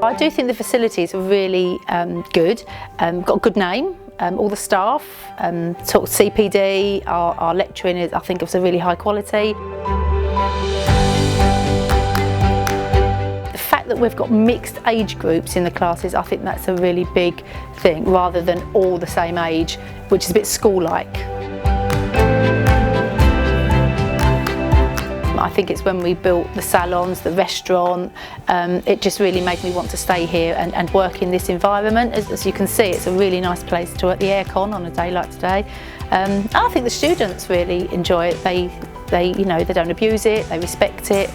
I do think the facilities are really good, got a good name. All the staff, sort of CPD, our lecturing is, I think, of a really high quality. The fact that we've got mixed age groups in the classes, I think that's a really big thing, rather than all the same age, which is a bit school-like. I think it's when we built the salons, the restaurant, it just really made me want to stay here and work in this environment. As you can see, it's a really nice place to work, the aircon on a day like today. I think the students really enjoy it. They don't abuse it, they respect it,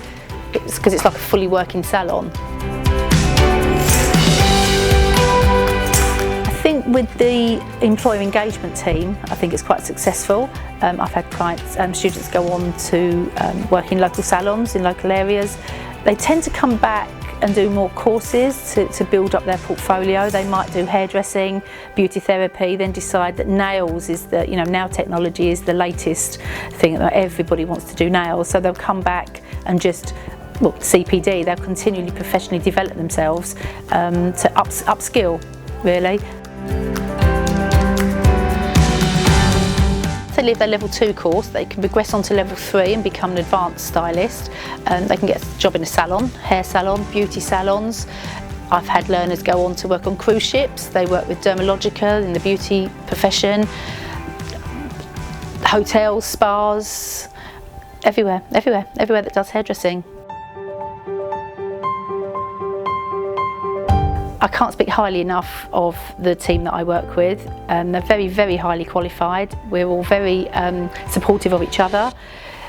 because it's like a fully working salon. I think with the employer engagement team, I think it's quite successful. I've had clients, students go on to work in local salons in local areas. They tend to come back and do more courses to build up their portfolio. They might do hairdressing, beauty therapy, then decide that nails is the, nail technology is the latest thing, that everybody wants to do nails. So they'll come back and just, well, CPD, they'll continually professionally develop themselves to upskill, really. If they leave their level 2 course, they can progress on to level 3 and become an advanced stylist. They can get a job in a salon, hair salon, beauty salons. I've had learners go on to work on cruise ships. They work with Dermalogica in the beauty profession, hotels, spas, everywhere that does hairdressing. I can't speak highly enough of the team that I work with. They're very, very highly qualified. We're all very supportive of each other.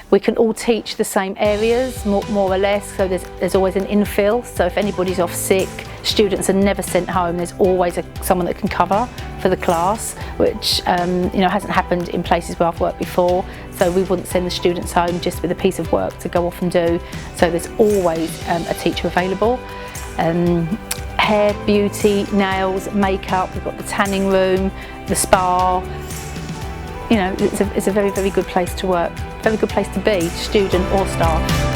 We can all teach the same areas, more or less, so there's always an infill. So if anybody's off sick, students are never sent home. There's always someone that can cover for the class, which hasn't happened in places where I've worked before. So we wouldn't send the students home just with a piece of work to go off and do. So there's always a teacher available. Hair, beauty, nails, makeup, we've got the tanning room, the spa. It's a very, very good place to work, very good place to be, student or staff.